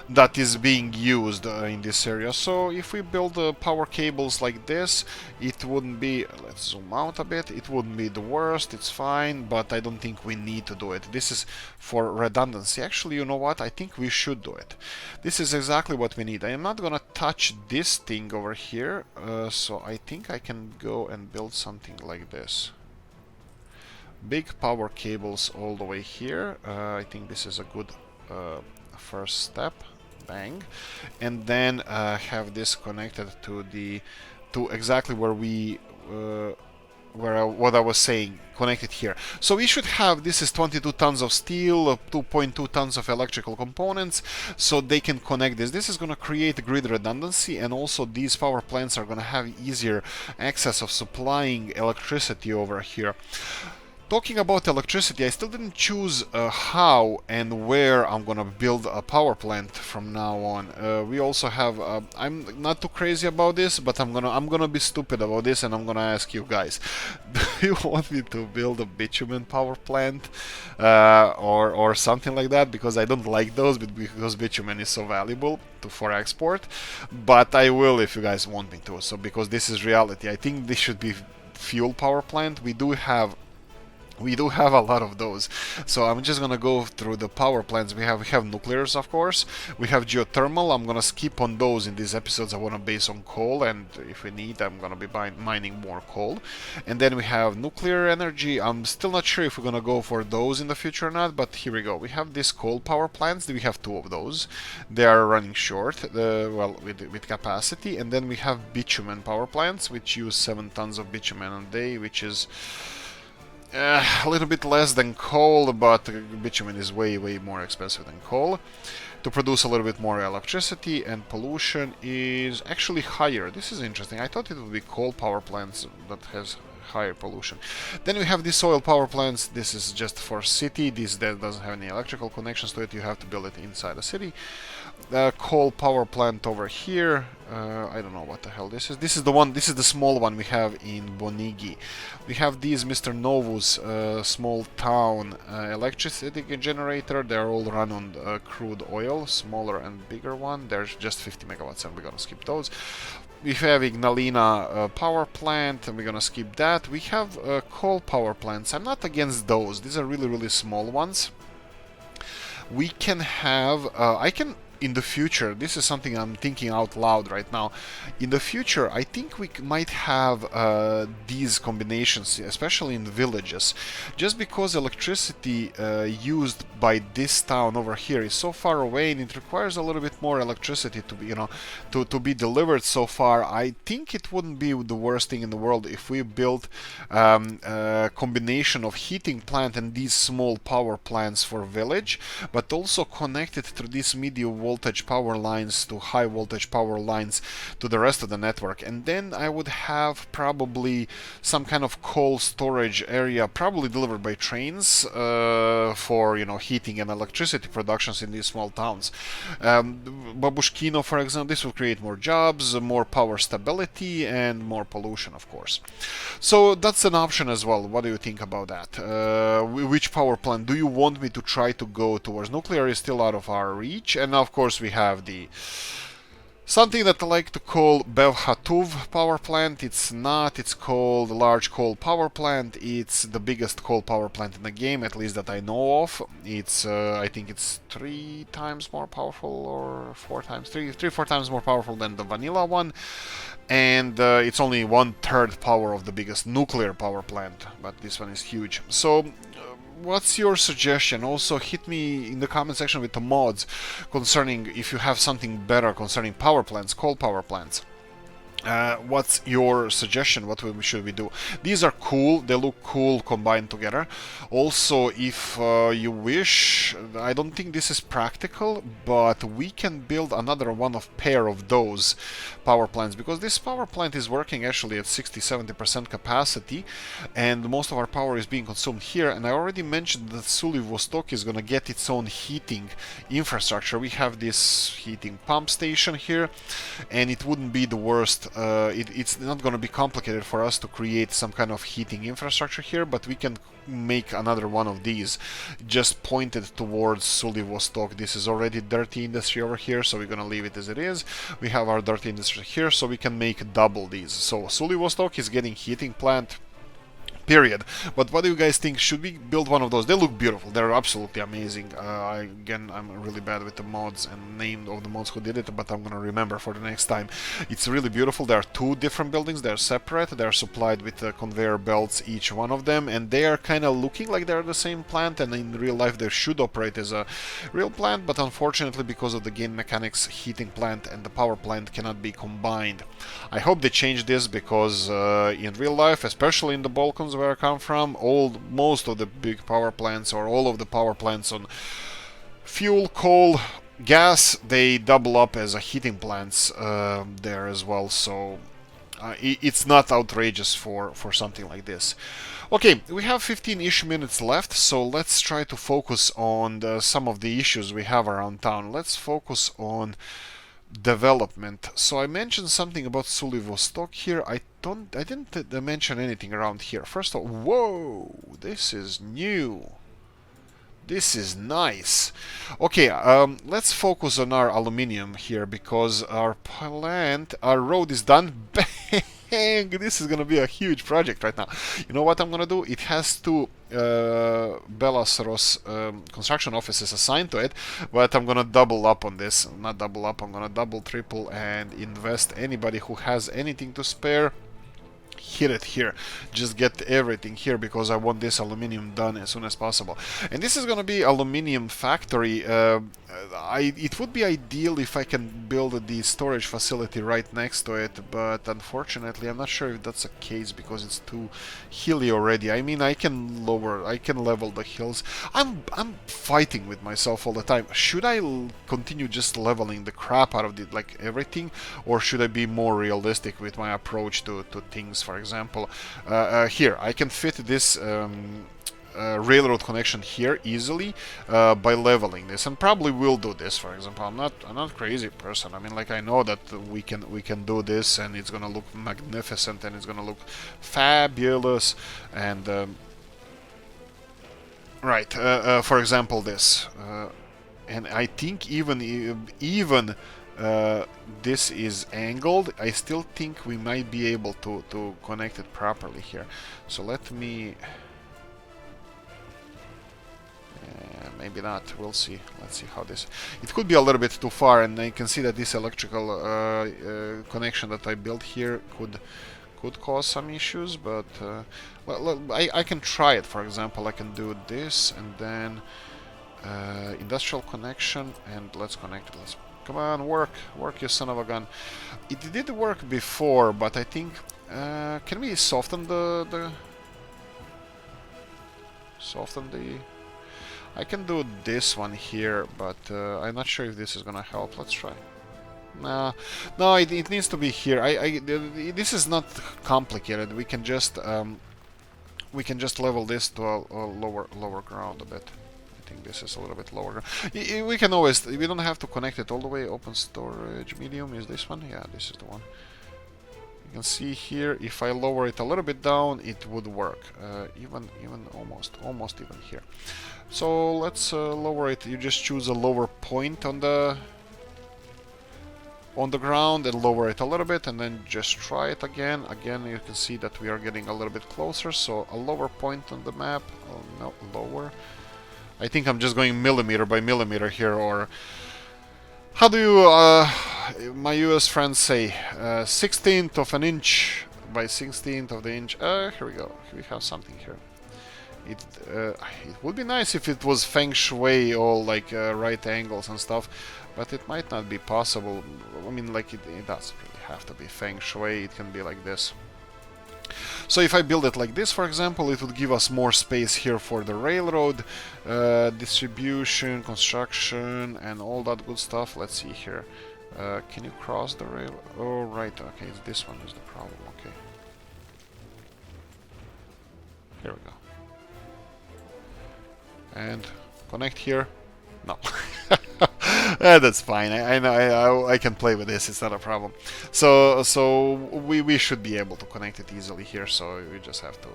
that is being used in this area. So if we build power cables like this, it wouldn't be, let's zoom out a bit, it wouldn't be the worst, it's fine, but I don't think we need to do it. This is for redundancy. Actually, you know what, I think we should do it. This is exactly what we need. I am not gonna touch this thing over here, so I think I can go and build something like this. Big power cables all the way here. I think this is a good first step. Bang. And then have this connected to exactly where we what I was saying, connected here. So we should have, this is 22 tons of steel, 2.2 tons of electrical components, so they can connect this. This is going to create grid redundancy, and also these power plants are going to have easier access of supplying electricity over here. Talking about electricity, I still didn't choose how and where I'm gonna build a power plant from now on. We also have, I'm not too crazy about this, but I'm gonna be stupid about this, and I'm gonna ask you guys: do you want me to build a bitumen power plant or something like that? Because I don't like those, because bitumen is so valuable for export. But I will if you guys want me to. So because this is reality, I think this should be fuel power plant. We do have We do have a lot of those, so I'm just gonna go through the power plants. We have nuclears, of course. We have geothermal. I'm gonna skip on those in these episodes. I wanna base on coal, and if we need, I'm gonna be mining more coal. And then we have nuclear energy. I'm still not sure if we're gonna go for those in the future or not, but here we go. We have these coal power plants. We have two of those. They are running short, well, with capacity. And then we have bitumen power plants, which use 7 tons of bitumen a day, which is a little bit less than coal, but bitumen is way more expensive than coal. To produce a little bit more electricity, and pollution is actually higher. This is interesting. I thought it would be coal power plants that has higher pollution. Then we have these oil power plants. This is just for city. This doesn't have any electrical connections to it. You have to build it inside a city. Coal power plant over here. I don't know what the hell this is. This is the one. This is the small one we have in Bonigi. We have these Mr. Novus small town electricity generator. They're all run on crude oil. Smaller and bigger one. There's just 50 megawatts, and we're gonna skip those. We have Ignalina power plant, and we're gonna skip that. We have coal power plants. I'm not against those. These are really small ones. We can have. I can. In the future, this is something I'm thinking out loud right now. In the future, I think we might have these combinations, especially in villages, just because electricity used by this town over here is so far away, and it requires a little bit more electricity to be, to be delivered so far. I think it wouldn't be the worst thing in the world if we built a combination of heating plant and these small power plants for village, but also connected through these medium voltage power lines to high voltage power lines to the rest of the network. And then I would have probably some kind of coal storage area, probably delivered by trains, for heating and electricity productions in these small towns. Abushkino, for example, this will create more jobs, more power stability, and more pollution, of course. So that's an option as well. What do you think about that? Which power plant do you want me to try to go towards? Nuclear is still out of our reach, and of course we have the something that I like to call Bevhatuv power plant. It's not. It's called large coal power plant. It's the biggest coal power plant in the game, at least that I know of. It's I think it's 3 times more powerful, or 4 times, 4 times more powerful than the vanilla one. And it's only 1/3 power of the biggest nuclear power plant, but this one is huge. So what's your suggestion? Also hit me in the comment section with the mods concerning if you have something better concerning power plants, coal power plants. What's your suggestion? What should we do? These are cool. They look cool combined together. Also, if you wish, I don't think this is practical, but we can build another one of pair of those power plants, because this power plant is working actually at 60-70% capacity, and most of our power is being consumed here. And I already mentioned that Vostok is going to get its own heating infrastructure. We have this heating pump station here, and it wouldn't be the worst. It's not going to be complicated for us to create some kind of heating infrastructure here, but we can make another one of these just pointed towards Vostok. This is already dirty industry over here, so we're going to leave it as it is. We have our dirty industry here, so we can make double these. So Vostok is getting heating plant, period. But what do you guys think? Should we build one of those? They look beautiful. They're absolutely amazing. Again, I'm really bad with the mods and name of the mods who did it, but I'm gonna remember for the next time. It's really beautiful. There are 2 different buildings. They're separate. They're supplied with conveyor belts, each one of them, and they are kind of looking like they're the same plant, and in real life they should operate as a real plant, but unfortunately because of the game mechanics, heating plant and the power plant cannot be combined. I hope they change this, because in real life, especially in the Balkans where I come from, most of the big power plants, or all of the power plants on fuel, coal, gas, they double up as a heating plants there as well. So it's not outrageous for something like this. Okay, we have 15-ish minutes left, so let's try to focus on some of the issues we have around town. Let's focus on development. So I mentioned something about Vostok here. I didn't mention anything around here. First of all, whoa, this is new. This is nice. Okay, let's focus on our aluminium here, because our road is done. dang, this is gonna be a huge project right now. You know what I'm gonna do? It has two Bellasaros construction offices assigned to it, but I'm gonna double up on this. Not double up, I'm gonna double, triple, and invest. Anybody who has anything to spare, hit it here. Just get everything here, because I want this aluminium done as soon as possible. And this is gonna be Aluminium Factory. It would be ideal if I can build the storage facility right next to it, but unfortunately I'm not sure if that's the case, because it's too hilly already. I mean, I can level the hills. I'm fighting with myself all the time. Should I continue just leveling the crap out of the, like, everything, or should I be more realistic with my approach to things? For example, here I can fit this railroad connection here easily by leveling this, and probably will do this. For example, I'm not a crazy person. I mean, like, I know that we can do this, and it's gonna look magnificent, and it's gonna look fabulous. And right, for example, this, and I think even this is angled, I still think we might be able to connect it properly here. So let me... maybe not, we'll see. Let's see how this... It could be a little bit too far, and you can see that this electrical connection that I built here could cause some issues, but well, I can try it. For example, I can do this, and then industrial connection, and let's connect it. Let's... Come on, work, you son of a gun. It did work before, but I think... can we soften the... Soften the... I can do this one here, but I'm not sure if this is gonna help. Let's try. No, it needs to be here. This is not complicated. We can just level this to a lower ground a bit. I think this is a little bit lower. We can always... We don't have to connect it all the way. Open storage medium is this one. Yeah, this is the one. You can see here, if I lower it a little bit down, it would work. Even almost even here. So let's lower it. You just choose a lower point on the ground and lower it a little bit, and then just try it again. Again, you can see that we are getting a little bit closer. So a lower point on the map. Oh no, lower. I think I'm just going millimeter by millimeter here, or how do you, my US friends say, 16th of an inch by 16th of the inch. Here we go. We have something here. It would be nice if it was feng shui, all like right angles and stuff, but it might not be possible. I mean, like, it doesn't really have to be feng shui. It can be like this. So if I build it like this, for example, it would give us more space here for the railroad, distribution, construction, and all that good stuff. Let's see here. Can you cross the rail? Oh, right. Okay, this one is the problem. Okay. Here we go. And connect here. No. That's fine. I know. I can play with this. It's not a problem. So we should be able to connect it easily here. So we just have to...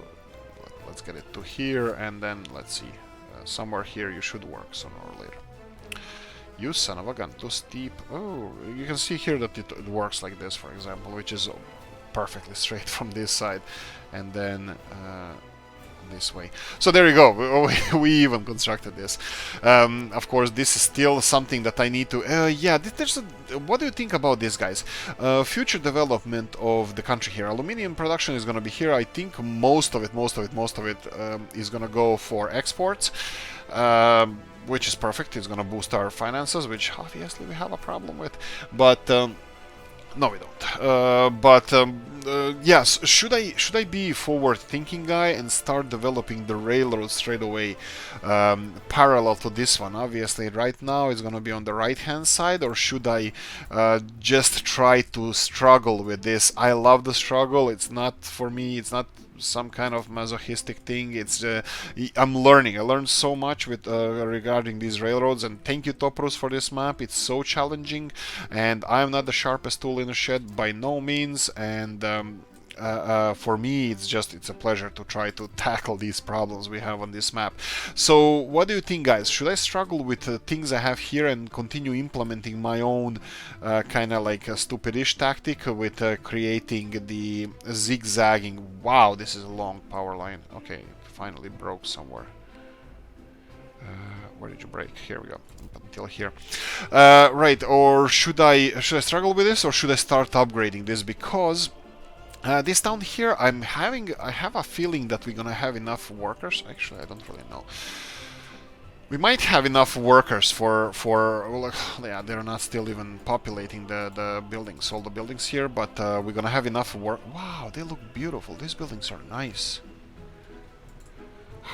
Let's get it to here, and then let's see. Somewhere here you should work sooner or later. You son of a gun. Too steep. Oh, you can see here that it works like this, for example, which is perfectly straight from this side, and then this way. So there you go. We even constructed this. Of course, this is still something that I need to... yeah, what do you think about this, guys? Future development of the country here. Aluminium production is going to be here. I think most of it is going to go for exports. Which is perfect. It's going to boost our finances, which obviously we have a problem with. But... no, we don't. Yes, should I be forward-thinking guy and start developing the railroad straight away, parallel to this one? Obviously, right now it's gonna be on the right-hand side, or should I just try to struggle with this? I love the struggle. It's not for me. It's not some kind of masochistic thing. It's I'm learning. I learned so much with regarding these railroads, and thank you, Toprus, for this map. It's so challenging, and I'm not the sharpest tool in the shed by no means, and for me, it's a pleasure to try to tackle these problems we have on this map. So what do you think, guys? Should I struggle with the things I have here and continue implementing my own kind of like a stupidish tactic with creating the zigzagging? Wow, this is a long power line. Okay, it finally broke somewhere. Where did you break? Here we go. Up until here. Right, or should I struggle with this, or should I start upgrading this? Because this town here, I have a feeling that we're gonna have enough workers. Actually, I don't really know. We might have enough workers for yeah, they're not still even populating the buildings, all the buildings here, but we're gonna have enough work. Wow, they look beautiful. These buildings are nice.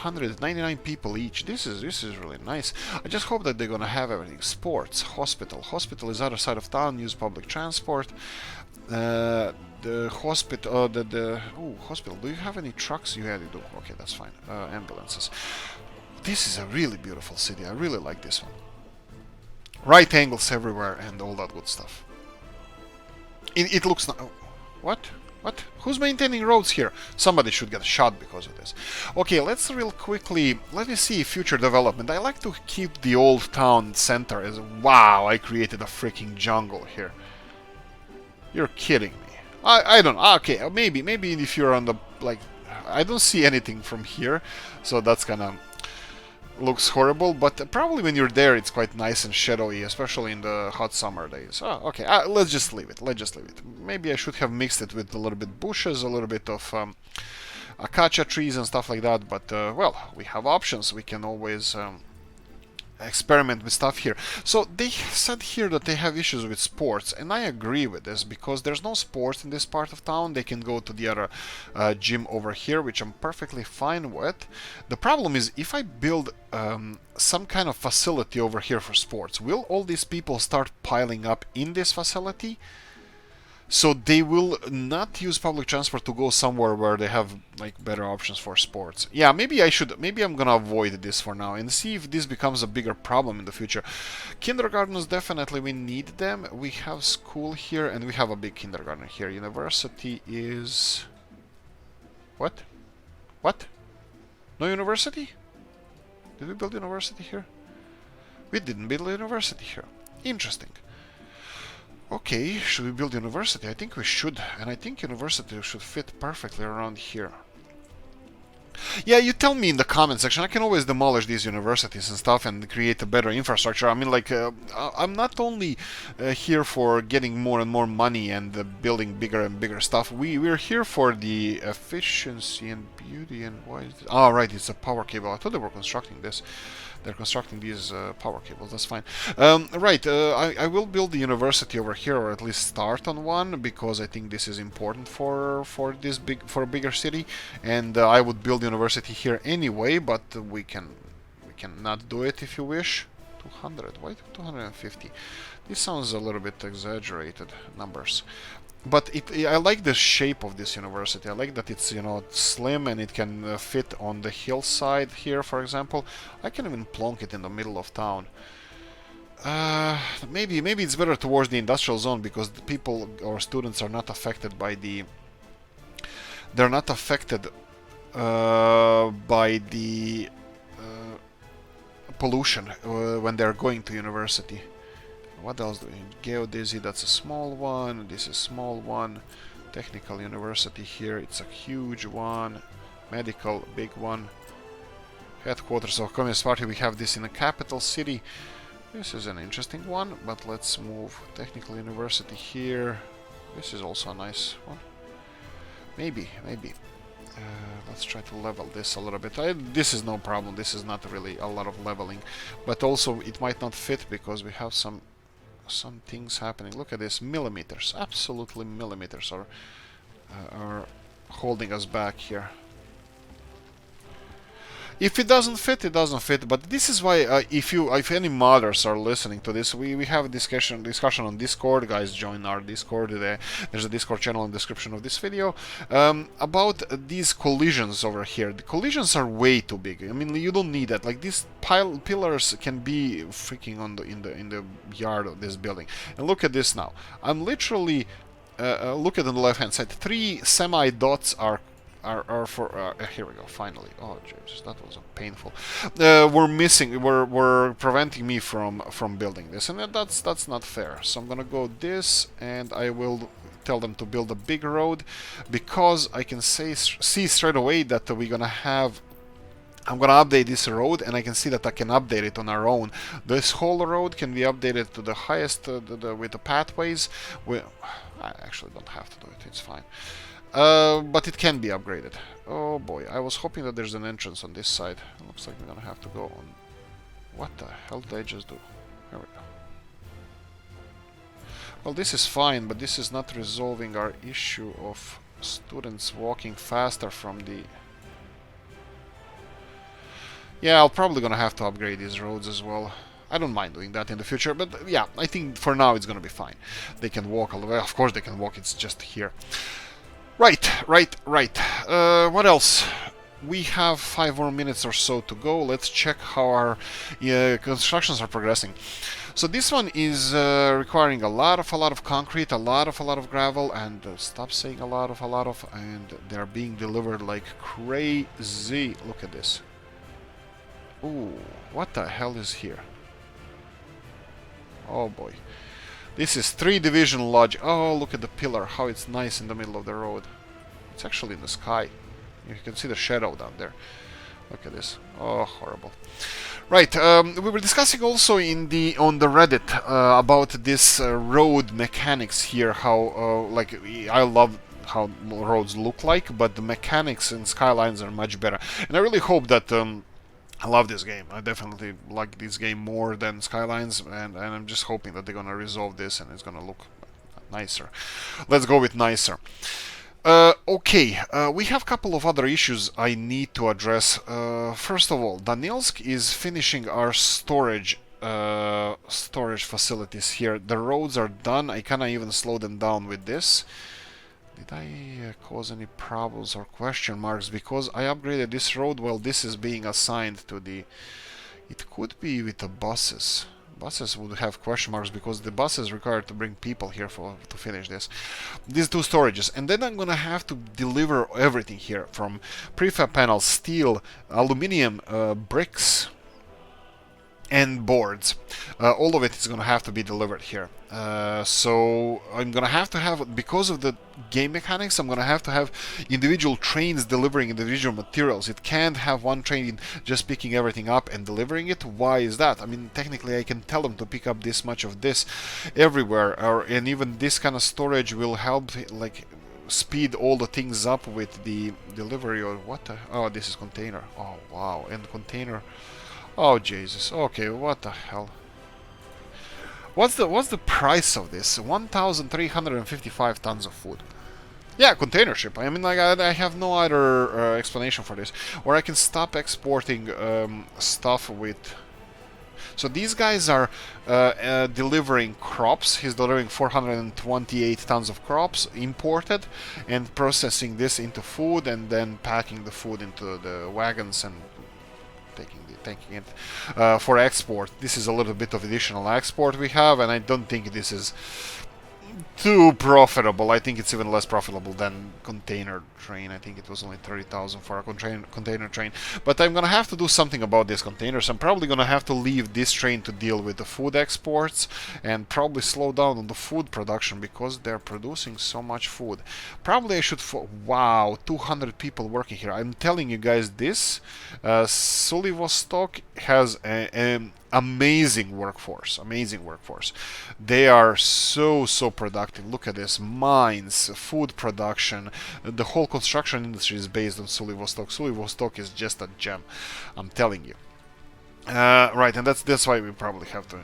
199 people each. This is really nice. I just hope that they're gonna have everything. Sports, hospital. Hospital is other side of town. Use public transport. The hospital. Hospital. Do you have any trucks? You do. Okay, that's fine. Ambulances. This is a really beautiful city. I really like this one. Right angles everywhere and all that good stuff. It looks. What? What? Who's maintaining roads here? Somebody should get shot because of this. Okay, let's real quickly... Let me see future development. I like to keep the old town center as... Wow, I created a freaking jungle here. You're kidding me. I don't... Okay, maybe if you're on the... Like, I don't see anything from here. So that's kind of... Looks horrible, but probably when you're there it's quite nice and shadowy, especially in the hot summer days. Oh, okay, let's just leave it. Maybe I should have mixed it with a little bit bushes, a little bit of acacia trees and stuff like that, but well, we have options. We can always experiment with stuff here. So they said here that they have issues with sports, and I agree with this because there's no sports in this part of town. They can go to the other gym over here, which I'm perfectly fine with. The problem is if I build some kind of facility over here for sports, will all these people start piling up in this facility? So they will not use public transport to go somewhere where they have like better options for sports. Yeah, maybe I'm gonna avoid this for now and see if this becomes a bigger problem in the future. Kindergartens, definitely we need them. We have school here and we have a big kindergarten here. University is... What? What? No university? Did we build university here? We didn't build a university here. Interesting. Okay, should we build university? I think we should, and I think university should fit perfectly around here. Yeah, you tell me in the comment section. I can always demolish these universities and stuff and create a better infrastructure. I mean, like, I'm not only here for getting more and more money and building bigger and bigger stuff. We're here for the efficiency and beauty. And why is this? Oh, right, it's a power cable. I thought they were constructing this. They're constructing these power cables. That's fine. Right, I will build the university over here, or at least start on one, because I think this is important for a bigger city. And I would build university here anyway, but we can not do it if you wish. 200. Why 250? This sounds a little bit exaggerated numbers. But I like the shape of this university. I like that it's, you know, slim and it can fit on the hillside here, for example. I can even plonk it in the middle of town. Maybe it's better towards the industrial zone because the people or students are not affected by the... They're not affected by the pollution when they're going to university. What else do we need? Geodesy, that's a small one. This is a small one. Technical University here, it's a huge one. Medical, big one. Headquarters of Communist Party, we have this in a capital city. This is an interesting one, but let's move Technical University here. This is also a nice one. Maybe. Let's try to level this a little bit. This is no problem. This is not really a lot of leveling. But also, it might not fit because we have some things happening. Look at this, millimeters, absolutely millimeters are holding us back here. If it doesn't fit, it doesn't fit. But this is why, if any modders are listening to this, we have a discussion on Discord. Guys, join our Discord. There's a Discord channel in the description of this video about these collisions over here. The collisions are way too big. I mean, you don't need that. Like these pillars can be freaking in the yard of this building. And look at this now. I'm literally look at on the left hand side. 3 semi dots are for here we go, finally. Oh Jesus, that was painful. We're missing, we're preventing me from building this, and that's not fair. So I'm gonna go this, and I will tell them to build a big road, because I can see straight away that we're gonna have, I'm gonna update this road, and I can see that I can update it on our own. This whole road can be updated to the highest with the pathways. I actually don't have to do it, it's fine. But it can be upgraded. Oh boy, I was hoping that there's an entrance on this side. It looks like we're gonna have to go on. What the hell did I just do? Here we go. Well, this is fine, but this is not resolving our issue of students walking faster from the... Yeah, I'm probably gonna have to upgrade these roads as well. I don't mind doing that in the future, but yeah, I think for now it's gonna be fine. They can walk all the way. Of course they can walk, it's just here. Right. What else? We have 5 more minutes or so to go. Let's check how our constructions are progressing. So this one is requiring a lot of concrete, a lot of gravel, and stop saying a lot of, and they're being delivered like crazy. Look at this. Ooh, what the hell is here? Oh boy. This is 3-division lodge. Oh, look at the pillar, how it's nice in the middle of the road. It's actually in the sky. You can see the shadow down there. Look at this. Oh, horrible. Right, we were discussing also on the Reddit about this road mechanics here. How like I love how roads look like, but the mechanics in Skylines are much better. And I really hope that. I love this game. I definitely like this game more than Skylines, and I'm just hoping that they're gonna resolve this and it's gonna look nicer. Let's go with nicer. Okay, we have a couple of other issues I need to address. First of all, Danilsk is finishing our storage facilities here. The roads are done. I cannot even slow them down with this. Did I cause any problems or question marks because I upgraded this road while this is being assigned to the... It could be with the buses. Buses would have question marks because the buses require to bring people here to finish this. These 2 storages. And then I'm gonna have to deliver everything here from prefab panels, steel, aluminium, bricks, and boards. All of it is gonna have to be delivered here. So I'm gonna have to have, because of the game mechanics, I'm gonna have to have individual trains delivering individual materials. It can't have one train just picking everything up and delivering it. Why is that? I mean, technically I can tell them to pick up this much of this everywhere, and even this kind of storage will help, like, speed all the things up with the delivery. Or what the... Oh, this is container. Oh wow, and container. Oh Jesus. Okay, what the hell? What's the price of this? 1,355 tons of food. Yeah, container ship. I mean, like, I have no other explanation for this. Or I can stop exporting stuff with... So these guys are delivering crops. He's delivering 428 tons of crops imported, and processing this into food, and then packing the food into the wagons and taking it for export. This is a little bit of additional export we have, and I don't think this is too profitable. I think it's even less profitable than container train. I think it was only 30,000 for a container train. But I'm gonna have to do something about these containers. I'm probably gonna have to leave this train to deal with the food exports and probably slow down on the food production because they're producing so much food. Probably I should... Wow, 200 people working here. I'm telling you guys this. Sulivostok has an amazing workforce. They are so productive. Look at this. Mines, food production, the whole construction industry is based on Sulivostok. Sulivostok is just a gem, I'm telling you. Right, and that's why we probably have to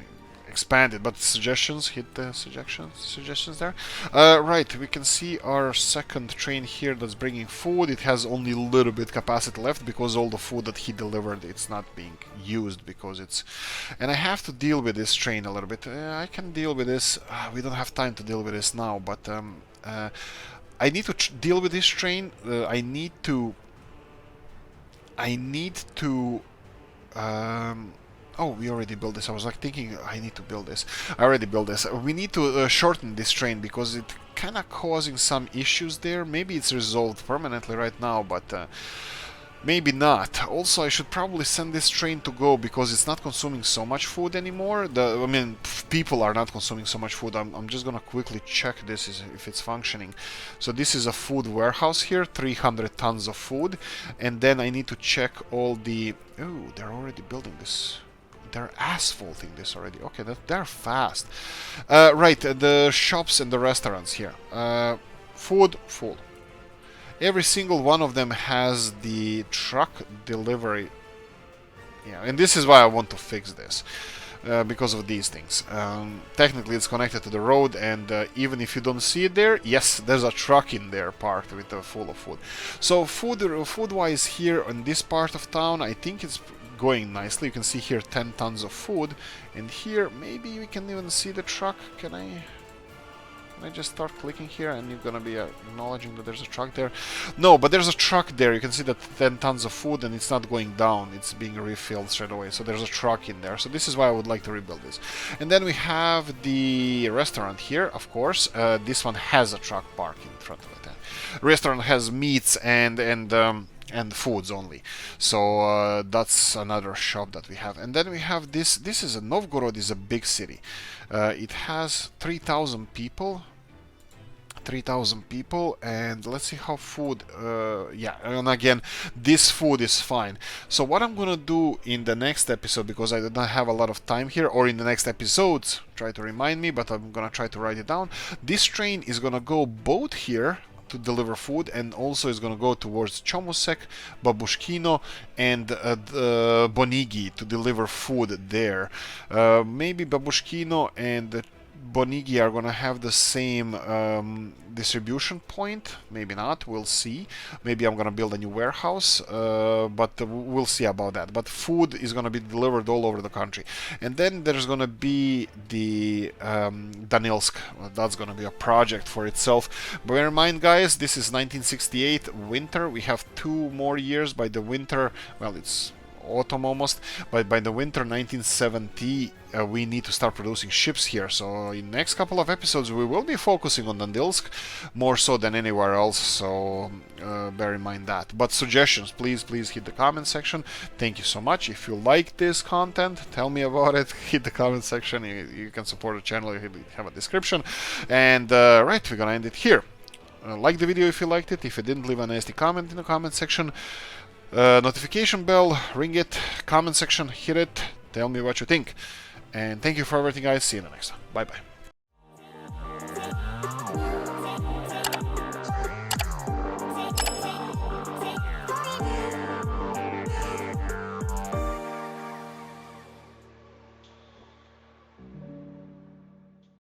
expand it. But suggestions, hit the suggestions there. Right, we can see our second train here that's bringing food. It has only a little bit capacity left because all the food that he delivered, it's not being used because it's... And I have to deal with this train a little bit. I can deal with this. We don't have time to deal with this now, but I need to deal with this train. I need to Oh, we already built this. I was like thinking I need to build this. I already built this. We need to shorten this train because it kind of causing some issues there. Maybe it's resolved permanently right now, but maybe not. Also, I should probably send this train to go because it's not consuming so much food anymore. I mean, people are not consuming so much food. I'm just gonna quickly check this if it's functioning. So this is a food warehouse here, 300 tons of food, and then I need to check all the. Oh, they're already building this. They're asphalting this already. Okay, they're fast. Right, the shops and the restaurants here. Food, full. Every single one of them has the truck delivery. Yeah, and this is why I want to fix this. Because of these things. Technically it's connected to the road, and even if you don't see it there, yes, there's a truck in there parked with full of food. So food wise here in this part of town, I think it's going nicely. You can see here 10 tons of food, and here maybe we can even see the truck. Can I just start clicking here and you're gonna be acknowledging that there's a truck there? No, but there's a truck there. You can see that 10 tons of food, and it's not going down, it's being refilled straight away. So there's a truck in there. So this is why I would like to rebuild this. And then we have the restaurant here, of course. This one has a truck parked in front of it. Restaurant has meats and foods only. So that's another shop that we have. And then we have this. This is Novgorod is a big city. It has 3,000 people. 3,000 people, and let's see how food. Yeah, and again, this food is fine. So what I'm gonna do in the next episode, because I do not have a lot of time here, or in the next episodes, try to remind me, but I'm gonna try to write it down. This train is gonna go both here to deliver food, and also is going to go towards Chomoseki, Abushkino, and Bonigi to deliver food there. Maybe Abushkino and Bonigi are going to have the same distribution point. Maybe not. We'll see. Maybe I'm going to build a new warehouse, but we'll see about that. But food is going to be delivered all over the country. And then there's going to be the Danilsk. That's going to be a project for itself. Bear in mind, guys, this is 1968 winter. We have 2 more years by the winter. Well, it's autumn almost, but by the winter 1970 we need to start producing ships here. So in next couple of episodes we will be focusing on Danilsk more so than anywhere else, so bear in mind that. But suggestions, please hit the comment section. Thank you so much. If you like this content, tell me about it. Hit the comment section. You can support the channel. You have a description. And right, we're gonna end it here. Like the video if you liked it. If you didn't, leave a nasty comment in the comment section. Notification bell, ring it, comment section, hit it, tell me what you think. And thank you for everything, guys. See you in the next one. Bye bye.